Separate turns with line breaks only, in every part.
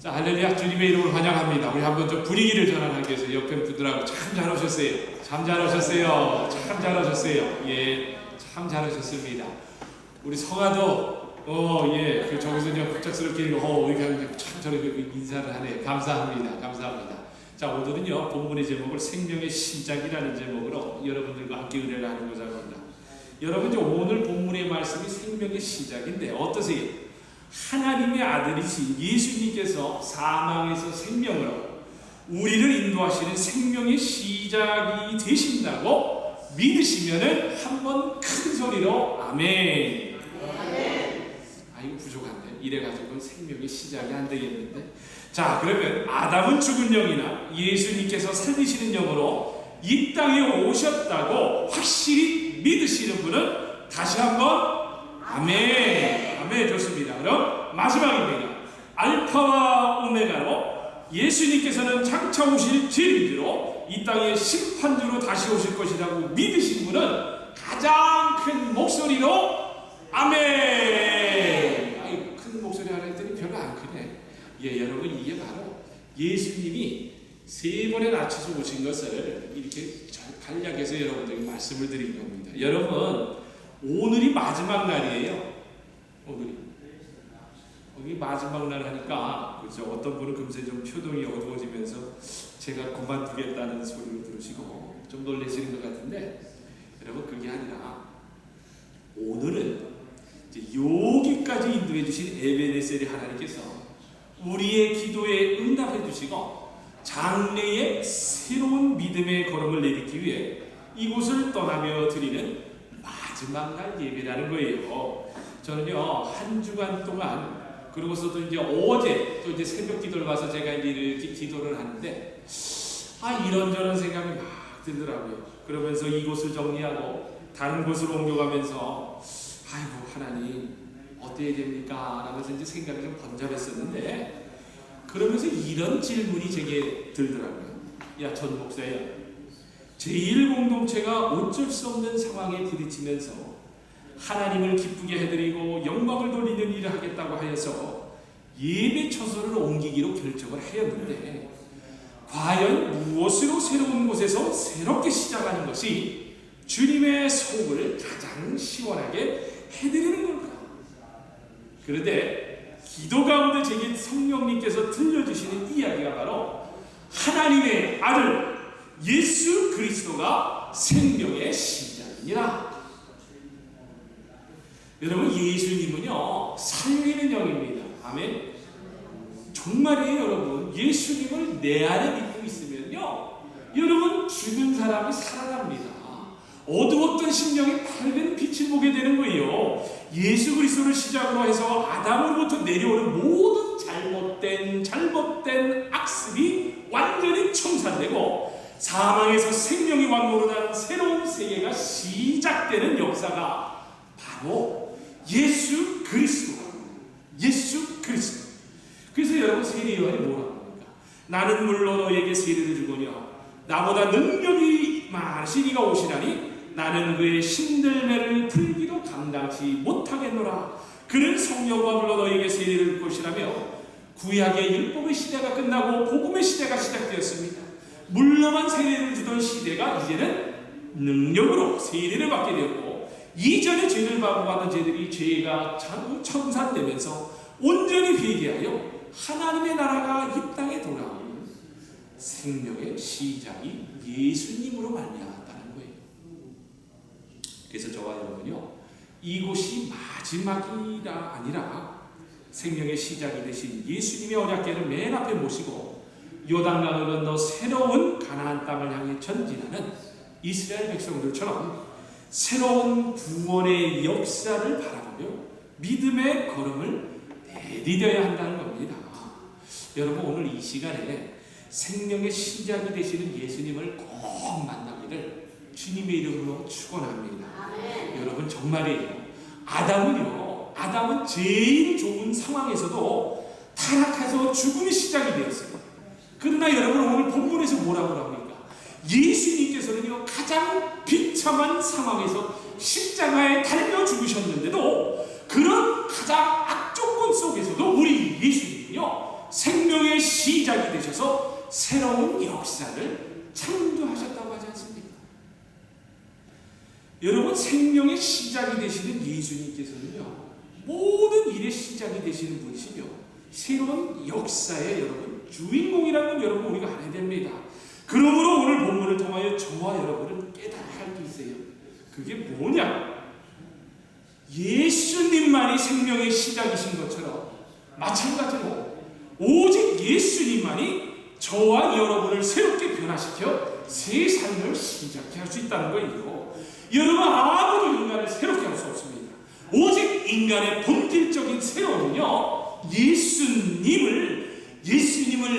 자, 할렐루야. 주님의 이름을 환영합니다. 우리 한번 좀 분위기를 전환하기 위해서 옆에 분들하고 참 잘오셨어요. 참 잘오셨어요. 참 잘오셨어요. 예, 참 잘오셨습니다. 우리 성아도 예, 저기서 그냥 갑작스럽게 이렇게 참 저렇게 인사를 하네. 감사합니다. 감사합니다. 자, 오늘은요 본문의 제목을 생명의 시작이라는 제목으로 여러분들과 함께 은혜를 나누고자 합니다. 여러분, 오늘 본문의 말씀이 생명의 시작인데 어떠세요? 하나님의 아들이신 예수님께서 사망에서 생명으로 우리를 인도하시는 생명의 시작이 되신다고 믿으시면은 한번 큰 소리로 아멘. 아이고, 부족한데 이래가지고 생명의 시작이 안 되겠는데. 자, 그러면 아담은 죽은 영이나 예수님께서 살리시는 영으로 이 땅에 오셨다고 확실히 믿으시는 분은 다시 한번 아멘. 아멘. 좋습니다. 그럼 마지막입니다. 알파와 오메가로 예수님께서는 장차 오실 재림주로 이 땅의 심판주로 다시 오실 것이라고 믿으신 분은 가장 큰 목소리로 아멘. 아이고, 큰 목소리 하라 했더니 별로 안 크네. 예, 여러분, 이게 바로 예수님이 세 번에 낮춰서 오신 것을 이렇게 간략해서 여러분들에게 말씀을 드린 겁니다. 여러분, 오늘이 마지막 날이에요. 오늘이 마지막 날 하니까, 그렇죠? 어떤 분은 금세 좀 표정이 어두워지면서 제가 그만두겠다는 소리를 들으시고 좀 놀라시는 것 같은데, 여러분, 그게 아니라 오늘은 이제 여기까지 인도해 주신 에베네셀의 하나님께서 우리의 기도에 응답해 주시고 장래의 새로운 믿음의 걸음을 내딛기 위해 이곳을 떠나며 드리는 마지막 날 예배라는 거예요. 저는요, 한 주간 동안, 그러고서도 이제 어제 또 이제 새벽 기도를 봐서 제가 이제 이렇게 기도를 하는데, 이런저런 생각이 막 들더라고요. 그러면서 이곳을 정리하고 다른 곳으로 옮겨가면서, 아이고, 하나님, 어떻게 됩니까? 라면서 이제 생각이 좀 번잡했었는데, 그러면서 이런 질문이 제게 들더라고요. 야, 전 목사야, 제1공동체가 어쩔 수 없는 상황에 부딪히면서 하나님을 기쁘게 해드리고 영광을 돌리는 일을 하겠다고 하여서 예배 처소를 옮기기로 결정을 하였는데, 과연 무엇으로 새로운 곳에서 새롭게 시작하는 것이 주님의 속을 가장 시원하게 해드리는 걸까? 그런데 기도 가운데 제게 성령님께서 들려주시는 이야기가 바로 하나님의 아들 예수 그리스도가 생명의 시작이니라. 여러분, 예수님은요 살리는 영입니다. 아멘. 정말이에요. 여러분, 예수님을 내 안에 믿고 있으면요, 여러분, 죽은 사람이 살아납니다. 어두웠던 심령이 밝은 빛을 보게 되는 거예요. 예수 그리스도를 시작으로 해서 아담으로부터 내려오는 모든 잘못된 악습이 완전히 청산되고 사망에서 생명이 왕노릇하는 새로운 세계가 시작되는 역사가 바로 예수 그리스도. 그래서 여러분, 세례 요한이 뭐라고 합니까? 나는 물론 너에게 세례를 주거니와 나보다 능력이 많으신 이가 오시나니 나는 그의 신들매를 풀기도 감당치 못하겠노라. 그는 성령과 불러 너에게 세례를 줄 것이라며 구약의 율법의 시대가 끝나고 복음의 시대가 시작되었습니다. 물로만 세례를 주던 시대가 이제는 능력으로 세례를 받게 되었고, 이전에 죄를 받은 죄들이 죄가 청산되면서 온전히 회개하여 하나님의 나라가 이 땅에 돌아오는 생명의 시작이 예수님으로 말미암았다는 거예요. 그래서 저와 여러분요, 이곳이 마지막이라 아니라 생명의 시작이 되신 예수님의 언약궤를 맨 앞에 모시고 요단강을 건너 새로운 가나안 땅을 향해 전진하는 이스라엘 백성들처럼 새로운 구원의 역사를 바라보며 믿음의 걸음을 내디뎌야 한다는 겁니다. 여러분, 오늘 이 시간에 생명의 시작이 되시는 예수님을 꼭 만나기를 주님의 이름으로 축원합니다. 여러분, 정말이에요. 아담은 제일 좋은 상황에서도 타락해서 죽음의 시작이 되었어요. 그러나 여러분, 오늘 본문에서 뭐라고 합니까? 예수님께서는요, 가장 비참한 상황에서 십자가에 달려 죽으셨는데도 그런 가장 악조건 속에서도 우리 예수님은요, 생명 시작이 되셔서 새로운 역사를 창조하셨다고 하지 않습니까? 여러분, 생명의 시작이 되시는 예수님께서는요, 모든 일의 시작이 되시는 분이시며 새로운 역사의 여러분 주인공이라는 건 여러분 우리가 알아야 됩니다. 그러므로 오늘 본문을 통하여 저와 여러분은 깨달아야 할 게 있어요. 그게 뭐냐? 예수님만이 생명의 시작이신 것처럼 마찬가지로 오직 예수님만이 저와 여러분을 새롭게 변화시켜 새 삶을 시작해 할 수 있다는 거예요. 여러분, 아무도 인간을 새롭게 할 수 없습니다. 오직 인간의 본질적인 새로움은요, 예수님을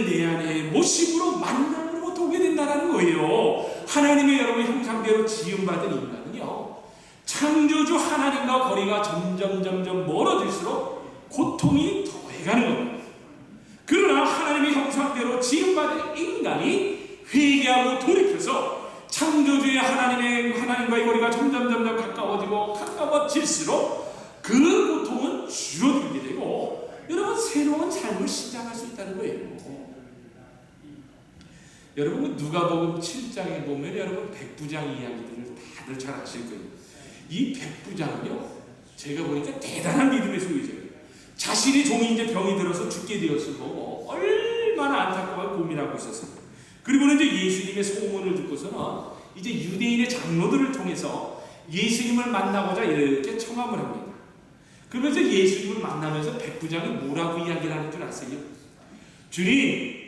내 안에 모심으로 만남으로부터 오게 된다는 거예요. 하나님의 여러분 형상대로 지음받은 인간은요, 창조주 하나님과 거리가 점점 멀어질수록 고통이 더해가는 겁니다. 그러나 하나님의 형상대로 지음받은 인간이 회개하고 돌이켜서 창조주의 하나님과의 거리가 점점 가까워질수록 그 고통은 줄어들게 되고 여러분 새로운 삶을 시작할 수 있다는 거예요. 여러분, 누가복음 7장에 보면 여러분 백부장 이야기들을 다들 잘 아실 거예요. 이 백부장은요, 제가 보니까 대단한 믿음의 소유자예요. 자신의 종이 이제 병이 들어서 죽게 되었을 거고 얼마나 안타까워 고민하고 있었어요. 그리고는 이제 예수님의 소문을 듣고서는 이제 유대인의 장로들을 통해서 예수님을 만나고자 이렇게 청함을 합니다. 그러면서 예수님을 만나면서 백부장이 뭐라고 이야기를 하는 줄 아세요? 주님,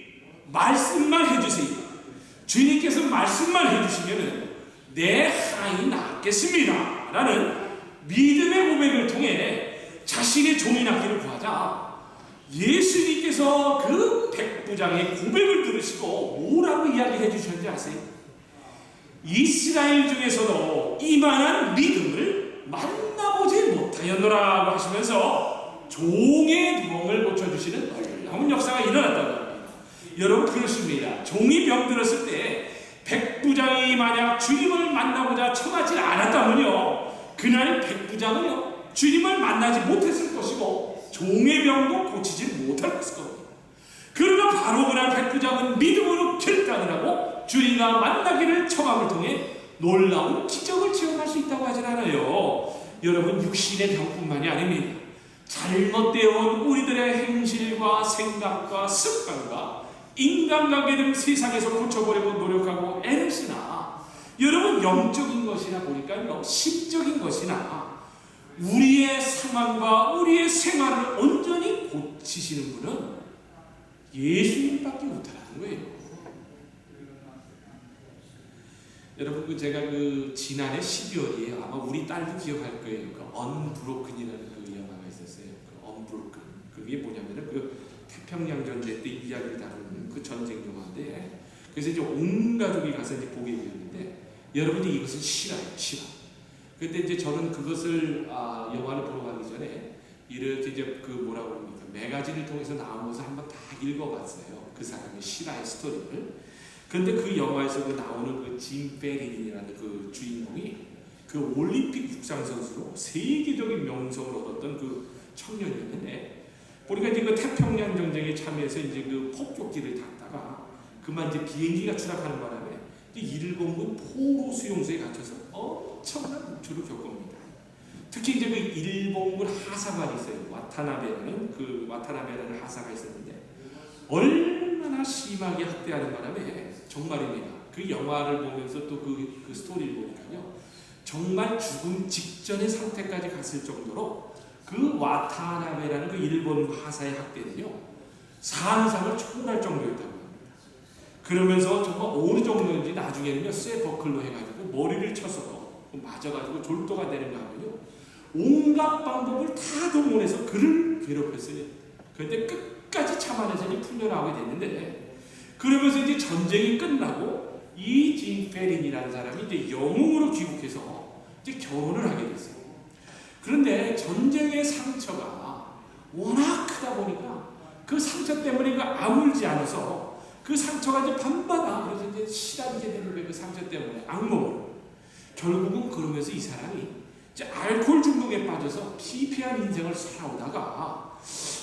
말씀만 해주세요. 주님께서 말씀만 해주시면 내 하인이 낫겠습니다 라는 믿음의 고백을 통해 자신의 종이 낫기를 구하자 예수님께서 그 백부장의 고백을 들으시고 뭐라고 이야기해 주셨는지 아세요? 이스라엘 중에서도 이만한 믿음을 만나보지 못하였노라고 하시면서 종의 병을 고쳐주시는 놀라운 역사가 일어났다고 합니다. 여러분, 그렇습니다. 종이 병들었을 때 백부장이 만약 주님을 만나고자 청하지 않았다면요, 그날 백부장은요 주님을 만나지 못했을 것이고 종의 병도 고치지 못할 것일 겁니다. 그러나 바로 그날 백부장은 믿음으로 결단을 하고 주님과 만나기를 청함을 통해 놀라운 기적을 체험할 수 있다고 하진 않아요. 여러분, 육신의 병뿐만이 아닙니다. 잘못되어 온 우리들의 행실과 생각과 습관과 인간관계 등 세상에서 고쳐보려고 노력하고 애를 쓰나 여러분, 영적인 것이나 보니까요, 심적인 것이나 우리의 상황과 우리의 생활을 온전히 고치시는 분은 예수님밖에 못하는 거예요. 여러분, 제가 지난해 12월이에요. 아마 우리 딸도 기억할 거예요. 언브로큰이라는 영화가 있었어요. 언브로큰. 그게 뭐냐면은 태평양 전쟁 때 이야기를 다루는 전쟁 영화인데, 그래서 이제 온 가족이 가서 이제 보게 되었는데, 여러분이 이것은 실화예요, 실화. 근데 이제 저는 그것을 영화를 보러 가기 전에 이렇게 이제 뭐라고 합니까? 매거진을 통해서 나온 것을 한번 다 읽어봤어요. 그 사람의 실화의 스토리를. 그런데 그 영화에서 나오는 짐 페린이라는 주인공이 올림픽 육상 선수로 세계적인 명성을 얻었던 청년이었는데, 보니까 이제 태평양 전쟁에 참여해서 이제 폭격기를 탔다가 그만 이제 비행기가 추락하는 바람에 일본군 포로 수용소에 갇혀서 엄청난 우초를 겪습니다. 특히 이제 일본군 하사관이 있어요. 와타나베라는 하사가 있었는데 얼마나 심하게 학대하는 바람에 정말입니다. 그 영화를 보면서 또 그 스토리를 보니까요, 정말 죽음 직전의 상태까지 갔을 정도로 와타나베라는 일본 하사의 학대는요, 산상을 초월할 정도였다고 합니다. 그러면서 정말 어느 정도인지 나중에는요, 쇠 버클로 해가지고 머리를 쳐서 맞아가지고 졸도가 되는가 하면요, 온갖 방법을 다 동원해서 그를 괴롭혔어요. 그런데 끝까지 참아내서 풀려나오게 됐는데, 그러면서 이제 전쟁이 끝나고 이 짐 페린이라는 사람이 이제 영웅으로 귀국해서 이제 결혼을 하게 됐어요. 그런데 전쟁의 상처가 워낙 크다 보니까 그 상처 때문에 아물지 않아서 그 상처가 이제 밤마다 그래서 이제 시달리게 되는 거예요. 그 상처 때문에 악몽으로. 결국은 그러면서 이 사람이 이제 알코올 중독에 빠져서 피폐한 인생을 살아오다가,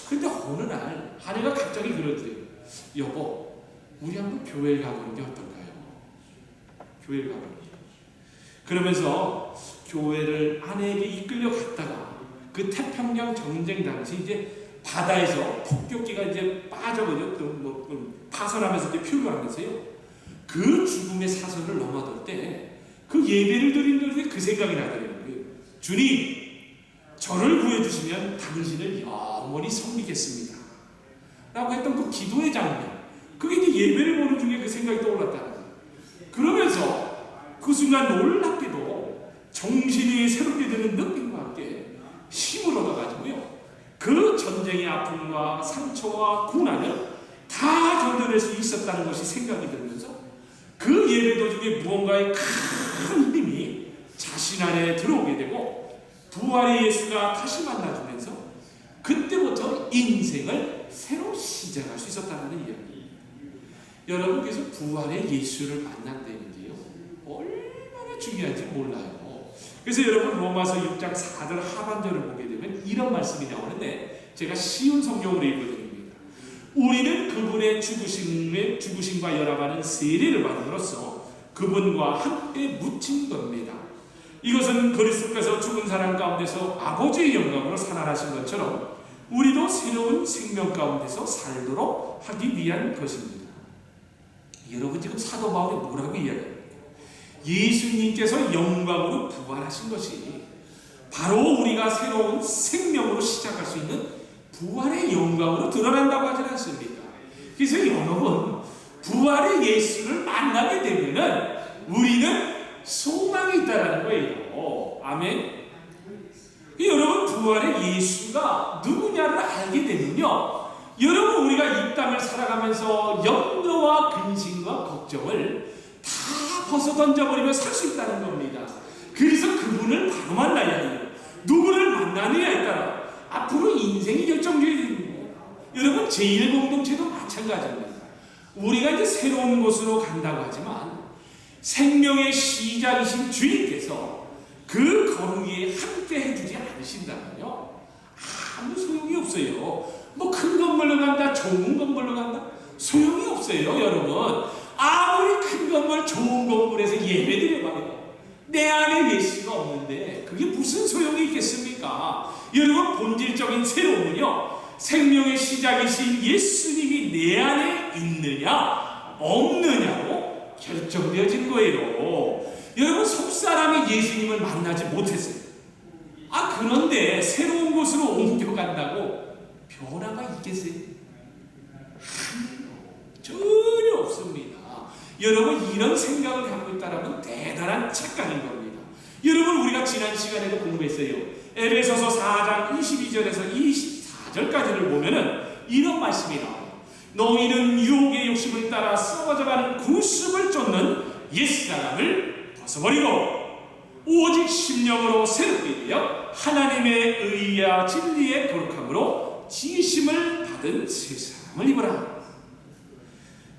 근데 어느 날 아내가 갑자기 그러더래요. 여보, 우리 한번 교회를 가보는 게 어떨까요? 교회를 가보는 게. 그러면서 교회를 아내에게 이끌려 갔다가 그 태평양 전쟁 당시 이제 바다에서 폭격기가 이제 빠져버려 파손하면서 이제 표류하면서요. 그 죽음의 사선을 넘어들 때 그 예배를 드리는 그 생각이 나더라고요. 주님, 저를 구해주시면 당신을 영원히 섬기겠습니다. 라고 했던 그 기도의 장면, 그게 이제 예배를 보는 중에 그 생각이 떠올랐다는 거예요. 그러면서 그 순간 놀랍게도 정신이 새롭게 되는 느낌과 함께 힘을 얻어가지고요. 그 전쟁의 아픔과 상처와 고난을 다 견뎌낼 수 있었다는 것이 생각이 들면서 그 예배 도중에 무언가의 큰 힘이 자신 안에 들어오게 되고 부활의 예수가 다시 만나주면서 그때부터 인생을 새로 시작할 수 있었다는 이야기. 여러분, 그래서 부활의 예수를 만난다는 게요, 얼마나 중요한지 몰라요. 그래서 여러분, 로마서 6장 4절 하반절을 보게 되면 이런 말씀이 나오는데 제가 쉬운 성경으로 읽어드립니다. 우리는 그분의 죽으심과 연합하는 세례를 받음으로써 그분과 함께 묻힌 겁니다. 이것은 그리스도께서 죽은 사람 가운데서 아버지의 영광으로 살아나신 것처럼 우리도 새로운 생명 가운데서 살도록 하기 위한 것입니다. 여러분, 지금 사도 바울이 뭐라고 이야기합니까? 예수님께서 영광으로 부활하신 것이 바로 우리가 새로운 생명으로 시작할 수 있는 부활의 영광으로 드러난다고 하지 않습니까? 그래서 여러분, 부활의 예수를 만나게 되면은 우리는 소망이 있다는 거예요. 아멘. 여러분, 부활의 예수가 누구냐를 알게 되면요, 여러분, 우리가 이 땅을 살아가면서 염려와 근심과 걱정을 다 벗어 던져버리며 살 수 있다는 겁니다. 그래서 그분을 바로 만나야 해요. 누구를 만나느냐에 따라 앞으로 인생이 결정적입니다. 여러분, 제1공동체도 마찬가지입니다. 우리가 이제 새로운 곳으로 간다고 하지만 생명의 시작이신 주님께서 그 걸음에 함께 해주지 않으신다면요, 아무 소용이 없어요. 뭐 큰 건물로 간다, 좋은 건물로 간다, 소용이 없어요. 여러분, 아무리 큰 건물, 좋은 건물에서 예배드려봐요, 내 안에 예수가 없는데 그게 무슨 소용이 있겠습니까? 여러분, 본질적인 새로움은요, 생명의 시작이신 예수님이 내 안에 있느냐 없느냐로 결정되어진 거예요. 여러분, 속사람이 예수님을 만나지 못했어요. 그런데 새로운 곳으로 옮겨간다고 변화가 있겠어요? 전혀 없습니다. 여러분, 이런 생각을 갖고 있다면 대단한 착각인 겁니다. 여러분, 우리가 지난 시간에도 공부했어요. 에베소서 4장 22절에서 24절까지를 보면은 이런 말씀이 나와요. 너희는 유혹의 욕심을 따라 썩어져가는 구습을 쫓는 옛사람을 벗어버리고 오직 심령으로 새롭게 되어 하나님의 의와 진리의 거룩함으로 지으심을 받은 새 사람을 입어라.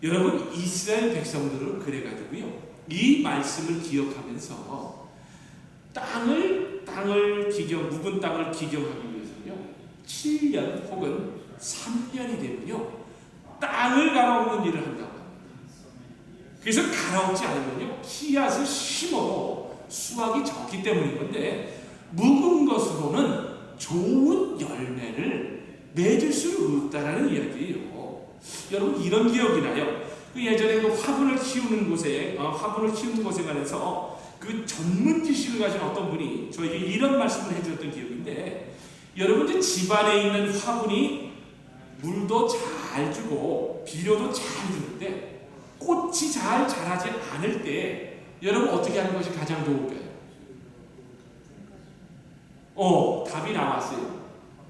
여러분, 이스라엘 백성들은 그래가지고요, 이 말씀을 기억하면서 묵은 땅을 기경하기 위해서요, 7년 혹은 3년이 되면요, 땅을 갈아엎는 일을 한다고 합니다. 그래서 갈아엎지 않으면요, 씨앗을 심어도 수확이 적기 때문인 건데, 묵은 것으로는 좋은 열매를 맺을 수 없다라는 이야기예요. 여러분, 이런 기억이 나요. 예전에 그 화분을 키우는 곳에 관해서 그 전문 지식을 가진 어떤 분이 저에게 이런 말씀을 해주셨던 기억인데, 여러분, 이제 집안에 있는 화분이 물도 잘 주고 비료도 잘 주는데 꽃이 잘 자라지 않을 때 여러분, 어떻게 하는 것이 가장 좋을까요? 답이 나왔어요.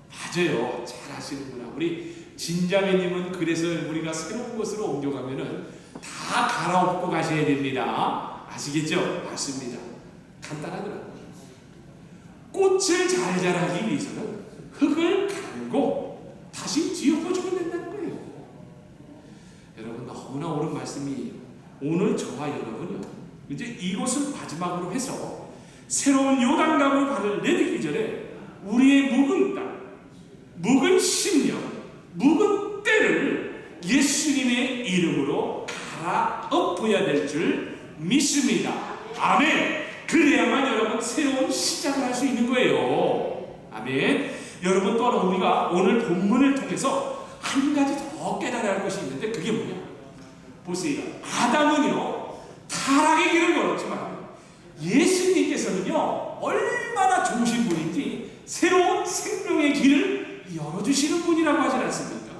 맞아요. 잘 하시는구나. 우리 진자매님은 그래서 우리가 새로운 곳으로 옮겨가면은 다 갈아엎고 가셔야 됩니다. 아시겠죠? 맞습니다. 간단하더라고요. 꽃을 잘 자라기 위해서는 흙을 갈고 다시 뒤엎어주면 된다는 거예요. 여러분, 너무나 옳은 말씀이에요. 오늘 저와 여러분은 이제 이곳을 마지막으로 해서 새로운 요단강으로 발을 내딛기 전에 우리의 묵은 땅, 묵은 심령, 묵은 때를 예수님의 이름으로 갈아엎어야 될 줄 믿습니다. 아멘. 그래야만 여러분 새로운 시작을 할 수 있는 거예요. 아멘. 여러분, 또한 우리가 오늘 본문을 통해서 한 가지 더 깨달아야 할 것이 있는데 그게 뭐냐? 보세요. 아담은요 타락의 길을 걸었지만 예수님께서는요 얼마나 좋으신 분인지 새로운 생명의 길을 열어주시는 분이라고 하지 않습니까?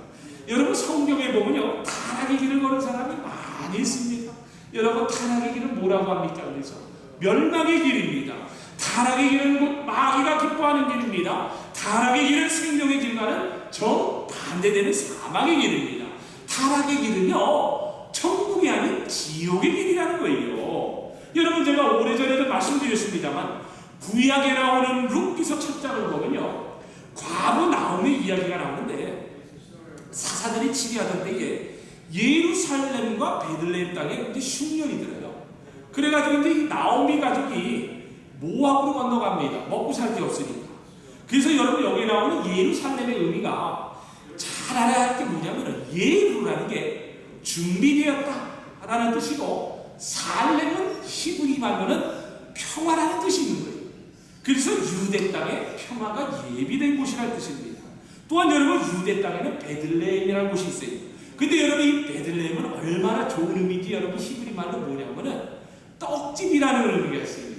여러분, 성경에 보면요 타락의 길을 걸은 사람이 많이 있습니다. 여러분, 타락의 길은 뭐라고 합니까? 그래서 멸망의 길입니다. 타락의 길은 곧 마귀가 기뻐하는 길입니다. 타락의 길은 생명의 길과는 정반대되는 사망의 길입니다. 타락의 길은요 천국이 아닌 지옥의 길이라는 거예요. 여러분, 제가 오래전에도 말씀드렸습니다만 구약에 나오는 룻기서 첫 장을 보면요 과부 나옴의 이야기가 나오는데 사사들이 치리하던 때에 예루살렘과 베들레헴 땅에 이제 흉년이 들어요. 그래가지고 이제 이 나오미 가족이 모압으로 건너갑니다. 먹고 살 게 없으니까. 그래서 여러분, 여기 나오는 예루살렘의 의미가 잘 알아야 할 게 뭐냐면 예루라는 게 준비되었다라는 뜻이고 살렘은 히브리 말로는 평화라는 뜻이 있는 거예요. 그래서 유대 땅에 평화가 예비된 곳이라는 뜻입니다. 또한 여러분, 유대 땅에는 베들레헴이라는 곳이 있어요. 근데 여러분, 이 베들레헴은 얼마나 좋은 의미인지 여러분 히브리 말로 뭐냐면은 떡집이라는 의미가 있습니다.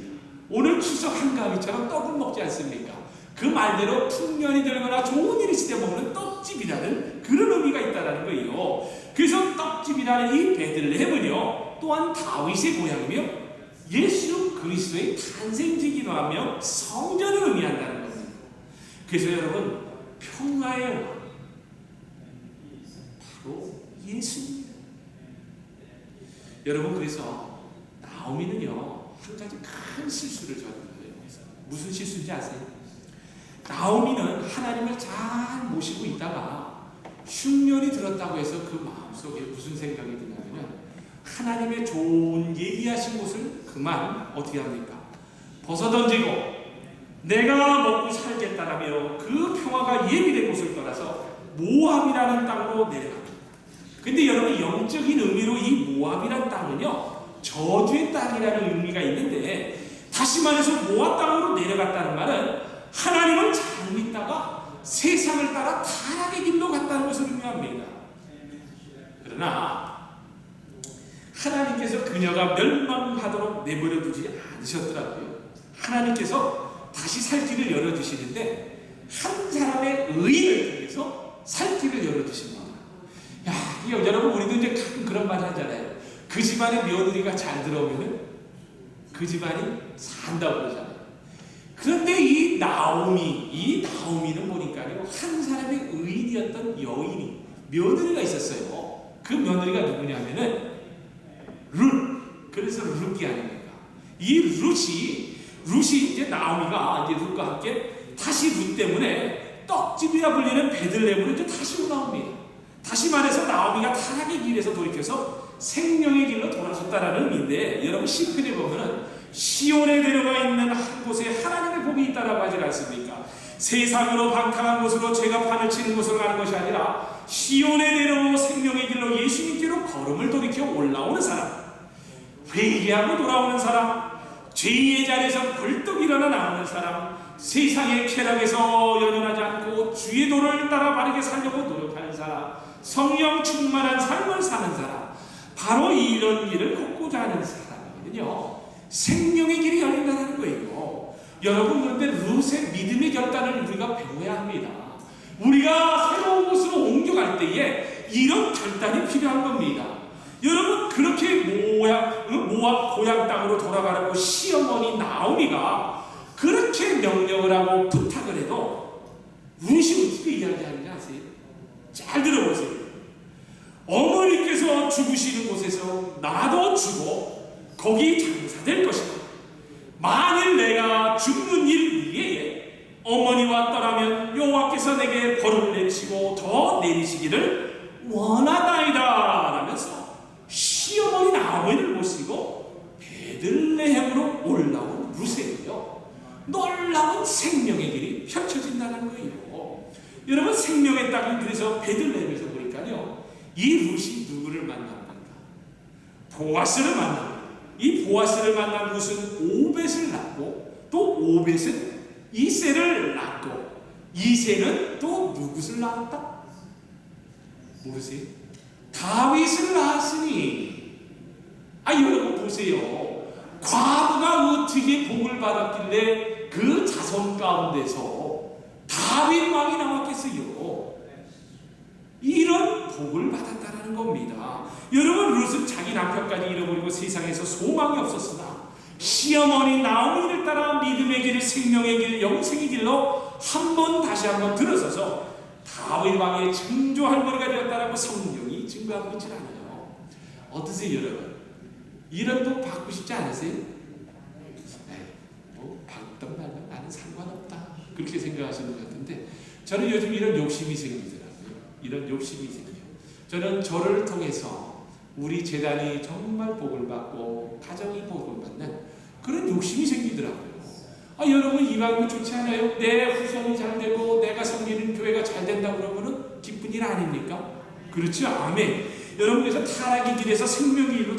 오늘 추석 한가위처럼 떡을 먹지 않습니까? 그 말대로 풍년이 들거나 좋은 일이 있을 때 먹는 떡집이라는 그런 의미가 있다는 거예요. 그래서 떡집이라는 이 베들레헴은요 또한 다윗의 고향이며 예수 그리스도의 탄생지기도 하며 성전을 의미한다는 겁니다. 그래서 여러분, 평화의 왕 바로 예수입니다. 여러분, 그래서 나오미는요 한 가지 큰 실수를 저지른 거예요. 무슨 실수인지 아세요? 나오미는 하나님을 잘 모시고 있다가 흉년이 들었다고 해서 그 마음속에 무슨 생각이 드냐면 하나님의 좋은 예비하신 곳을 그만 어떻게 합니까? 벗어던지고 내가 먹고 살겠다라며 그 평화가 예비된 곳을 떠나서 모압이라는 땅으로 내려갑니다. 근데 여러분, 영적인 의미로 이 모압이라는 땅은요 저주의 땅이라는 의미가 있는데, 다시 말해서 모압 땅으로 내려갔다는 말은 하나님을 잘 믿다가 세상을 따라 타락의 길로 갔다는 것을 의미합니다. 그러나 하나님께서 그녀가 멸망하도록 내버려 두지 않으셨더라고요. 하나님께서 다시 살 길을 열어주시는데 한 사람의 의를 통해서 살 길을 열어주십니다. 야, 여러분, 우리도 이제 가끔 그런 말 하잖아요. 그 집안에 며느리가 잘 들어오면 그 집안이 산다고 그러잖아요. 그런데 이 나오미는 보니까요 한 사람의 의인이었던 여인이 며느리가 있었어요. 그 며느리가 누구냐면은 룻. 그래서 룻이 아닙니까? 이 룻이 이제 나오미가 이제 룻과 함께 다시 룻 때문에 떡집이라 불리는 베들레헴으로 이제 다시 올라옵니다. 다시 말해서 나오미가 타락의 길에서 돌이켜서 생명의 길로 돌아섰다라는 의미인데, 여러분 시편에 보면은 시온에 내려가 있는 한 곳에 하나님의 복이 있다라고 하지 않습니까? 세상으로 방탕한 곳으로 죄가 판을 치는 곳으로 가는 것이 아니라 시온에 내려오 생명의 길로 예수님께로 걸음을 돌이켜 올라오는 사람, 회개하고 돌아오는 사람, 죄의 자리에서 벌떡 일어나 나오는 사람, 세상의 쾌락에서 연연하지 않고 주의 도를 따라 바르게 살려고 노력하는 사람, 성령 충만한 삶을 사는 사람, 바로 이런 길을 걷고자 하는 사람이거든요. 생명의 길이 열린다는 거예요. 여러분, 그런데 룻의 믿음의 결단을 우리가 배워야 합니다. 우리가 새로운 곳으로 옮겨갈 때에 이런 결단이 필요한 겁니다. 여러분, 그렇게 모압 고향 땅으로 돌아가라고 시어머니 나오미가 그렇게 명령을 하고 부탁을 해도 룻이 어떻게 이야기하는지 아세요? 잘 들어보세요. 어머니께서 죽으시는 곳에서 나도 죽어 거기 장사될 것이다. 만일 내가 죽는 일 위에 어머니와 떠나면 여호와께서 내게 벌을 내리시고 더 내리시기를 원하나이다 라면서 시어머니 나오미를 모시고 베들레헴으로 올라온 룻에게요 놀라운 생명의 길이 펼쳐진다는 거예요. 여러분, 생명의 땅은 그래서 베들레헴에서 보니까요 이 룻이 누구를 만난 건가? 보아스를 만납니다. 이 보아스를 만난 룻은 오벳을 낳고, 또 오벳은 이새를 낳고, 이새는 또 누구를 낳았다? 모르세요? 다윗을 낳았으니. 여러분 보세요. 과부가 어떻게 복을 받았길래 그 자손 가운데서 다윗 왕이 나왔겠어요? 이런 복을 받았다라는 겁니다. 여러분, 룻은 자기 남편까지 잃어버리고 세상에서 소망이 없었으나 시어머니 나오미를 따라 믿음의 길, 생명의 길, 영생의 길로 다시 한번 들어서서 다윗 왕의 증조 할머니가 되었다라고 성경이 증거하고 있지 않아요. 어떠세요, 여러분? 이런 복 받고 싶지 않으세요? 받던 말면 나는 상관없다, 그렇게 생각하시는 것 같은데, 저는 요즘 이런 욕심이 생기더라고요. 이런 욕심이 생겨요. 저는 저를 통해서 우리 재단이 정말 복을 받고 가정이 복을 받는 그런 욕심이 생기더라고요. 여러분, 이 방법 좋지 않아요? 내 후손이 잘 되고 내가 섬기는 교회가 잘 된다고 그러면은 기쁜 일 아닙니까? 그렇죠? 아멘. 여러분께서 타락의 길에서 생명의 길로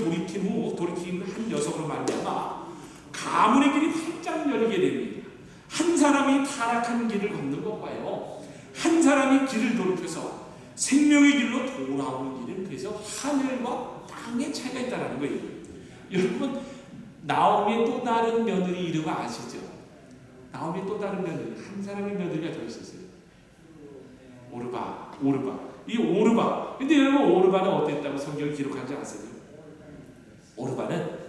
돌이킨 한 녀석으로 말미암아 가문의 길이 활짝 열리게 됩니다. 한 사람이 타락한 길을 걷는 것과요, 한 사람이 길을 돌이켜서 생명의 길로 돌아오는 길은 그래서 하늘과 땅의 차이가 있다는 거예요. 여러분, 나오미의 또 다른 며느리 이름 아시죠? 나오미의 또 다른 며느리, 한 사람의 며느리가 더 있었어요. 오르바. 이 오르바. 근데 여러분, 오르바는 어땠다고 성경이 기록한지 아세요? 오르바는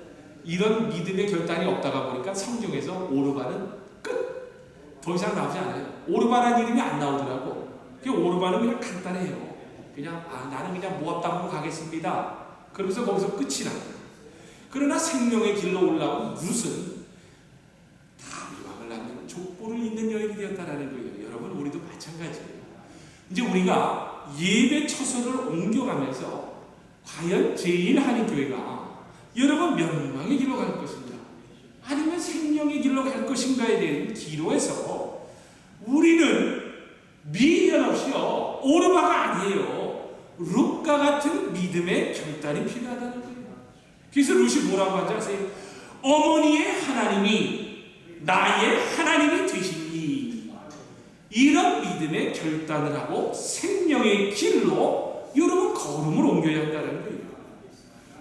이런 믿음의 결단이 없다가 보니까 성경에서 오르바는 끝! 더 이상 나오지 않아요. 오르바라는 이름이 안 나오더라고. 오르바는 그냥 간단해요. 그냥 나는 그냥 모압 땅으로 가겠습니다. 그러면서 거기서 끝이 나요. 그러나 생명의 길로 올라온 룻은 다윗 왕을 낳는 족보를 잇는 여인이 되었다라는 거예요. 여러분, 우리도 마찬가지예요. 이제 우리가 예배 처소를 옮겨가면서 과연 제1한인교회가 여러분 멸망의 길로 갈 것인가, 아니면 생명의 길로 갈 것인가에 대한 기로에서 우리는 미련 없이요, 오르바가 아니에요, 룻과 같은 믿음의 결단이 필요하다는 거예요. 그래서 룻이 뭐라고 하지 아세요? 어머니의 하나님이 나의 하나님이 되시니. 이런 믿음의 결단을 하고 생명의 길로 여러분 걸음을 옮겨야 한다는 거예요.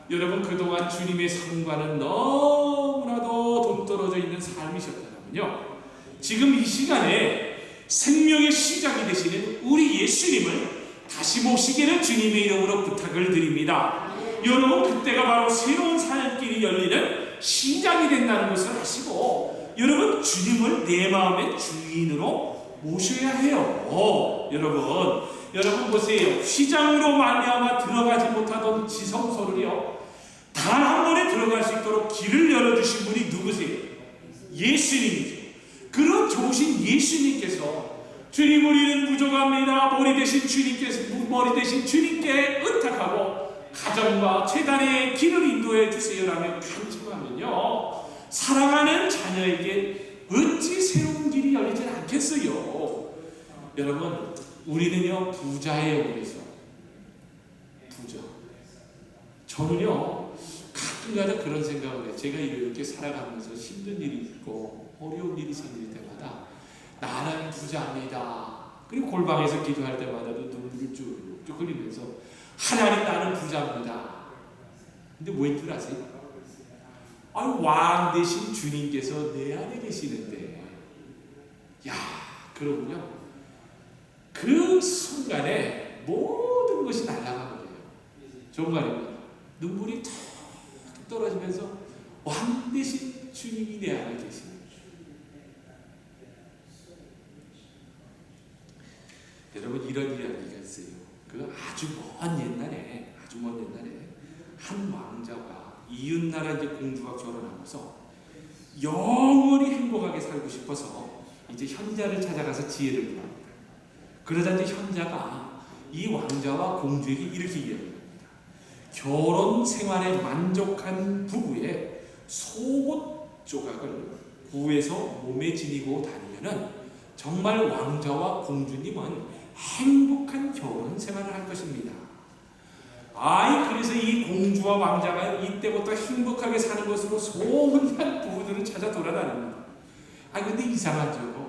여러분, 그동안 주님의 삶과는 너무나도 동떨어져 있는 삶이셨다면요, 지금 이 시간에 생명의 시작이 되시는 우리 예수님을 다시 모시기를 주님의 이름으로 부탁을 드립니다. 여러분, 그때가 바로 새로운 삶길이 열리는 시작이 된다는 것을 아시고, 여러분, 주님을 내 마음의 주인으로 모셔야 해요. 여러분 보세요. 휘장으로 말미암아 들어가지 못하던 지성소를요, 단 한 번에 들어갈 수 있도록 길을 열어주신 분이 누구세요? 예수님이죠. 그런 좋으신 예수님께서, 주님, 우리는 부족합니다, 머리 대신 주님께 의탁하고 가정과 재단의 길을 인도해 주세요라며 간청하면요, 사랑하는 자녀에게 어찌 새로운 길이 열리지 않겠어요? 여러분, 우리는요 부자예요. 그래서 부자. 저는요 가끔가다 그런 생각을 해요. 제가 이렇게 살아가면서 힘든 일이 있고 어려운 일이 생길 때마다 나는 부자입니다. 그리고 골방에서 기도할 때마다도 눈물을 쭉쭉 흘리면서 하나님, 나는 부자입니다. 근데 왠 줄 아세요? 왕 대신 주님께서 내 안에 계시는데, 그러군요. 그 순간에 모든 것이 날아가버려요. 정말입니다. 눈물이 툭 떨어지면서 왕 대신 주님이 내 안에 계시는. 여러분, 이런 이야기가 있어요. 아주 먼 옛날에 한 왕자가 이웃나라 이제 공주가 결혼하고서 영원히 행복하게 살고 싶어서 이제 현자를 찾아가서 지혜를 구합니다. 그러다 이제 현자가 이 왕자와 공주에게 이렇게 이야기합니다. 결혼 생활에 만족한 부부의 속옷 조각을 구해서 몸에 지니고 다니면은 정말 왕자와 공주님은 행복한 결혼 생활을 할 것입니다. 공주와 왕자가 이때부터 행복하게 사는 것으로 소문난 부부들을 찾아 돌아다닙니다. 근데 이상하죠.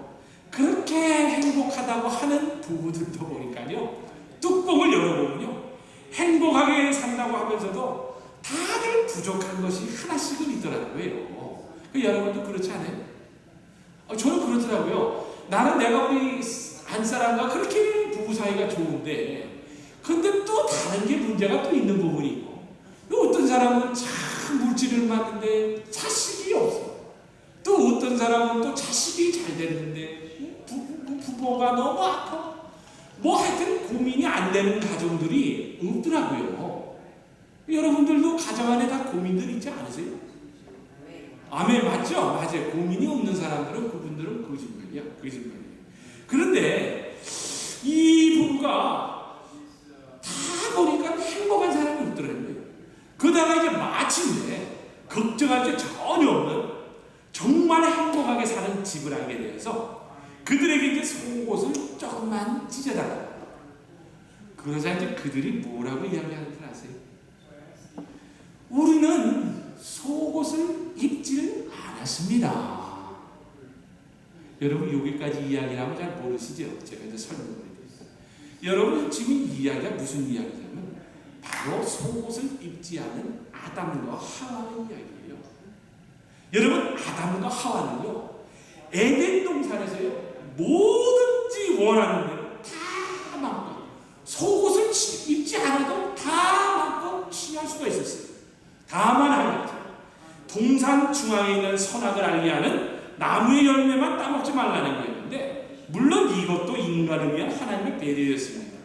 그렇게 행복하다고 하는 부부들도 보니까요, 뚜껑을 열어보면요, 행복하게 산다고 하면서도 다들 부족한 것이 하나씩은 있더라고요. 여러분도 그렇지 않아요? 저는 그렇더라고요. 나는 내가 우리 안사람과 그렇게 부부 사이가 좋은데, 근데 또 다른 게 문제가 또 있는 부분이 있고, 어떤 사람은 참 물질을 받는데 자식이 없어. 또 어떤 사람은 또 자식이 잘 됐는데 부모가 너무 아파. 하여튼 고민이 안 되는 가정들이 없더라고요. 여러분들도 가정 안에 다 고민들 있지 않으세요? 아멘. 맞죠? 맞아요. 고민이 없는 사람들은 그분들은 거짓말이에요. 그런데 이 부부가 다 보니까 행복한 사람이 없더라고요. 그러다가 이제 마침내 걱정할 게 전혀 없는 정말 행복하게 사는 집을 알게 되어서 그들에게 이제 속옷을 조금만 찢어달라고. 그러자 이제 그들이 뭐라고 이야기하는 줄 아세요? 우리는 속옷을 입지를 않았습니다. 여러분 여기까지 이야기를 하면 잘 모르시죠? 제가 이제 설명을 해드릴게요. 여러분 지금 이야기가 무슨 이야기냐면 바로 속옷을 입지 않은 아담과 하와의 이야기예요. 여러분 아담과 하와는요, 에덴 동산에서요 뭐든지 원하는 대로 다 마음껏 속옷을 입지 않아도 다 마음껏 취할 수가 있었어요. 다만 한 가지, 동산 중앙에 있는 선악을 알게 하는 나무의 열매만 따먹지 말라는 거였는데, 물론 이것도 인간을 위한 하나님의 배려였습니다.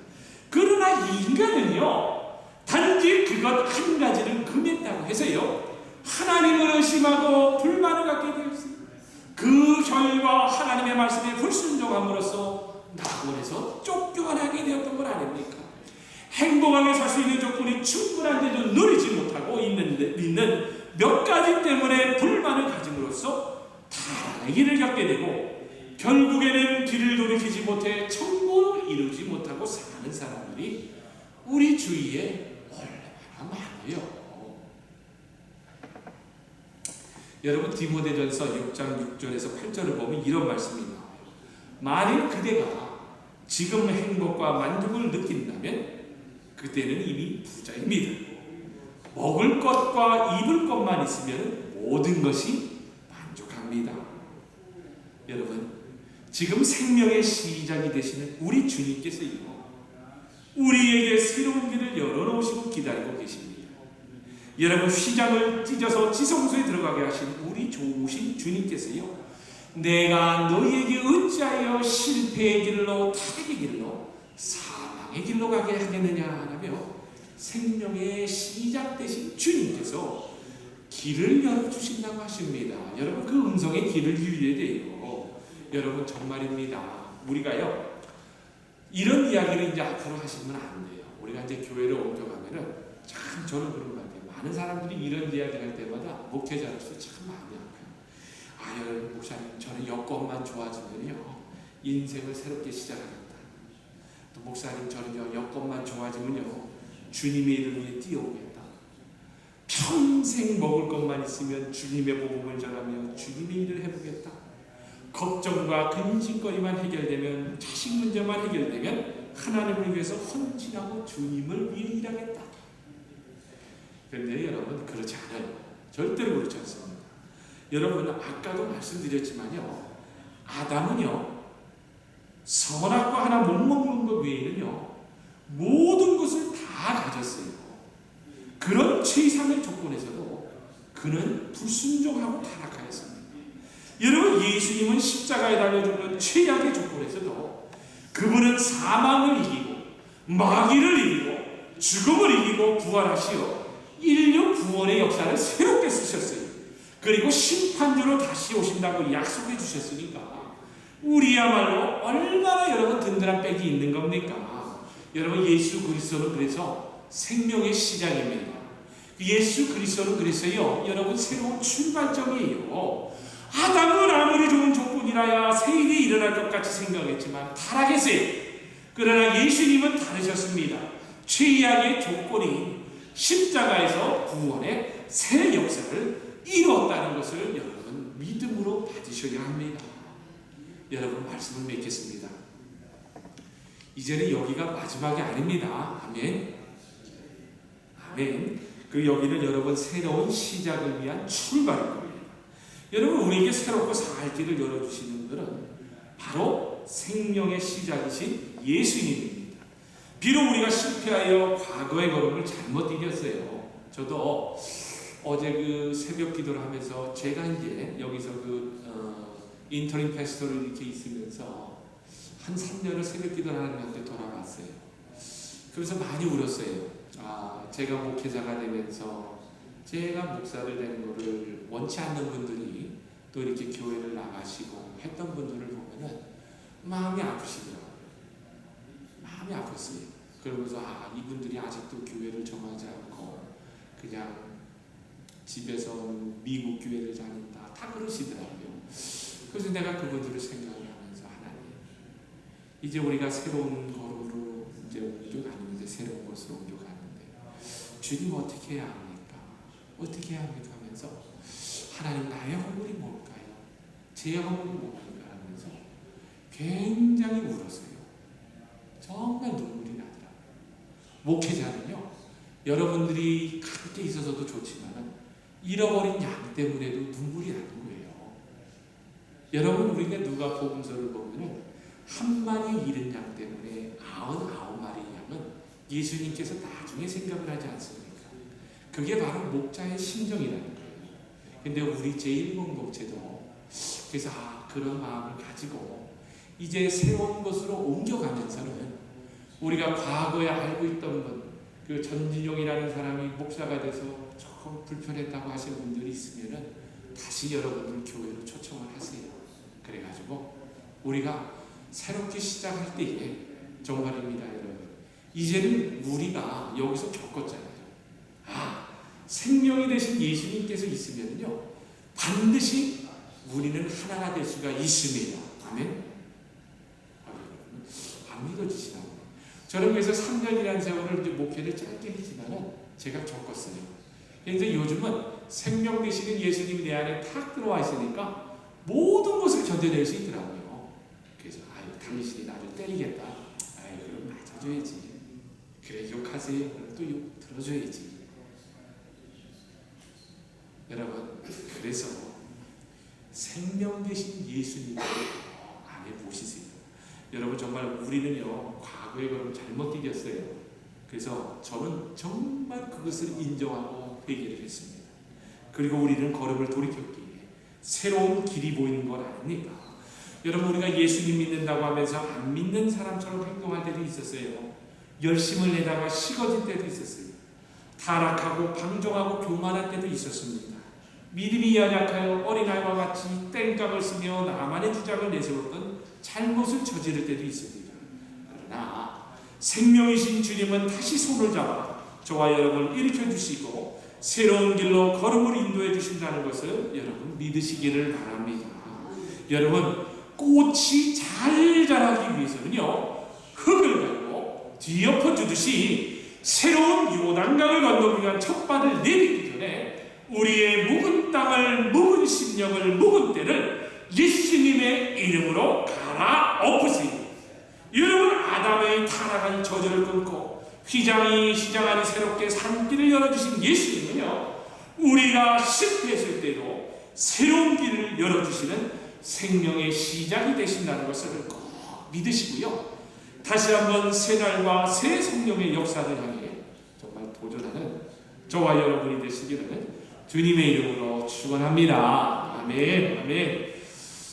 그러나 인간은요 단지 그것 한 가지를 금했다고 해서요 하나님을 의심하고 불만을 갖게 되었습니다. 그 결과 하나님의 말씀에 불순종함으로써 낙원에서 쫓겨나게 되었던 걸 아닙니까? 행복하게 살 수 있는 조건이 충분한데도 누리지 못하고 있는 몇 가지 때문에 불만을 가짐으로써 타락의 길을 겪게 되고, 결국에는 길을 돌이키지 못해 천국을 이루지 못하고 사는 사람들이 우리 주위에 얼마나 많아요. 여러분 디모데전서 6장 6절에서 8절을 보면 이런 말씀이 나와요. 만일 그대가 지금 행복과 만족을 느낀다면 그때는 이미 부자입니다. 먹을 것과 입을 것만 있으면 모든 것이 만족합니다. 여러분 지금 생명의 시작이 되시는 우리 주님께서요 우리에게 새로운 길을 열어놓으시고 기다리고 계십니다. 여러분 휘장을 찢어서 지성소에 들어가게 하신 우리 좋으신 주님께서요 내가 너희에게 어찌하여 실패의 길로 타락의 길로 사망의 길로 가게 하겠느냐 하며 생명의 시작 되신 주님께서 길을 열어주신다고 하십니다. 여러분 그 음성의 길을 유의해야 돼요. 여러분 정말입니다. 우리가요 이런 이야기를 이제 앞으로 하시면 안 돼요. 우리가 이제 교회를 옮겨가면은 참 저는 그런 것 같아요. 많은 사람들이 이런 이야기를 할 때마다 목회자로서 참 마음이 아파요. 여러분 목사님 저는 여건만 좋아지면요 인생을 새롭게 시작하겠다. 또 목사님 저는요 여건만 좋아지면요 주님의 이름을 위해 뛰어오겠다. 평생 먹을 것만 있으면 주님의 복음을 전하며 주님의 일을 해보겠다. 걱정과 근심거리만 해결되면 자식 문제만 해결되면 하나님을 위해서 헌신하고 주님을 위해 일하겠다. 그런데 여러분 그렇지 않아요. 절대로 그렇지 않습니다. 여러분 아까도 말씀드렸지만요 아담은요 선악과 하나 못 먹는 것 외에는요 모든 것을 다 가졌어요. 그런 최상의 조건에서도 그는 불순종하고 타락하였습니다. 여러분 예수님은 십자가에 달려 죽는 최악의 조건에서도 그분은 사망을 이기고 마귀를 이기고 죽음을 이기고 부활하시어 인류 구원의 역사를 새롭게 쓰셨어요. 그리고 심판주로 다시 오신다고 약속해 주셨으니까 우리야말로 얼마나 여러분 든든한 백이 있는 겁니까? 여러분 예수 그리스도는 그래서 생명의 시작입니다. 예수 그리스도는 그래서요 여러분 새로운 출발점이에요. 아담은 아무리 좋은 조건이라야 새 일이 일어날 것 같이 생각했지만 타락했어요. 그러나 예수님은 다르셨습니다. 최악의 조건이 십자가에서 구원의 새 역사를 이루었다는 것을 여러분 믿음으로 받으셔야 합니다. 여러분 말씀을 맺겠습니다. 이제는 여기가 마지막이 아닙니다. 아멘. 아멘. 그 여기는 여러분 새로운 시작을 위한 출발일 겁니다. 여러분 우리에게 새롭고 살 길을 열어주시는 분들은 바로 생명의 시작이신 예수님입니다. 비록 우리가 실패하여 과거의 걸음을 잘못 디뎠어요. 저도 어제 그 새벽 기도를 하면서 제가 이제 여기서 인터림 패스토를 이렇게 있으면서 한 3년을 새벽 기도를 하는 가운데 돌아갔어요. 그래서 많이 울었어요. 제가 목회자가 되면서 제가 목사를 되는 것을 원치 않는 분들이 또 이렇게 교회를 나가시고 했던 분들을 보면은 마음이 아프시더라고요. 마음이 아팠어요. 그러면서 이분들이 아직도 교회를 정하지 않고 그냥 집에서 미국 교회를 다닌다 다 그러시더라고요. 그래서 내가 그분들을 생각을 하면서 하나님, 이제 우리가 새로운 걸음으로 이제 옮겨가는데 새로운 곳으로 옮겨가는데 주님 어떻게 해야 합니까? 어떻게 해야 합니까? 하면서 하나님 나의 허물이 뭘까요? 제 허물이 뭡니까? 하면서 굉장히 울었어요. 정말 눈물이 나더라고요. 목회자는요, 여러분들이 가운데 있어서도 좋지만 잃어버린 양 때문에도 눈물이 나는 거예요. 여러분 우리가 누가 복음서를 보면 한 마리 잃은 양 때문에 99마리의 양은 예수님께서 나중에 생각을 하지 않습니까? 그게 바로 목자의 심정이라는 거예요. 근데 우리 제1공 목체도 그래서 그런 마음을 가지고 이제 새로운 곳으로 옮겨가면서는 우리가 과거에 알고 있던 분, 그 전진용이라는 사람이 목사가 돼서 조금 불편했다고 하시는 분들이 있으면은 다시 여러분들 교회로 초청을 하세요. 그래가지고 우리가 새롭게 시작할 때에 정말입니다, 여러분. 이제는 우리가 여기서 겪었잖아요. 생명이 되신 예수님께서 있으면요 반드시 우리는 하나가 될 수가 있습니다. 아멘. 안 믿어지시나 보네. 저는 그래서 3년이라는 세월을 이제 목회를 짧게 했지만은 제가 겪었어요. 그런데 요즘은 생명 되시는 예수님이 내 안에 탁 들어와 있으니까 모든 것을 견뎌낼 수 있더라고요. 그래서 당신이 나를 때리겠다. 그럼 맞아줘야지. 그래 욕하세요. 그럼 또 욕 들어줘야지. 여러분 그래서 생명 되신 예수님을 안에 모시세요. 여러분 정말 우리는요 과거의 걸음 잘못 디뎠어요. 그래서 저는 정말 그것을 인정하고 회개를 했습니다. 그리고 우리는 걸음을 돌이켰기에 새로운 길이 보이는 것 아닙니까? 여러분 우리가 예수님 믿는다고 하면서 안 믿는 사람처럼 행동할 때도 있었어요. 열심을 내다가 식어질 때도 있었어요. 타락하고 방종하고 교만할 때도 있었습니다. 믿음이 연약하여 어린아이와 같이 땡깡을 쓰며 나만의 주장을 내세웠던 잘못을 저지를 때도 있습니다. 그러나 생명이신 주님은 다시 손을 잡아 저와 여러분을 일으켜 주시고 새로운 길로 걸음을 인도해 주신다는 것을 여러분 믿으시기를 바랍니다. 여러분 꽃이 잘 자라기 위해서는요 흙을 가지고 뒤엎어 주듯이 새로운 요단강을 건너기 위한 첫 발을 내딛기 전에 우리의 묵은 땅을, 묵은 심령을, 묵은 때를 예수님의 이름으로 갈아엎으세요. 여러분 아담의 타락한 저주를 끊고 휘장이 시장하니 새롭게 산길을 열어주신 예수님은요 우리가 실패했을 때도 새로운 길을 열어주시는 생명의 시작이 되신다는 것을 꼭 믿으시고요. 다시 한번 새 날과 새 성령의 역사를 향해 정말 도전하는 저와 여러분이 되시기를 주님의 이름으로 축원합니다. 아멘. 아멘.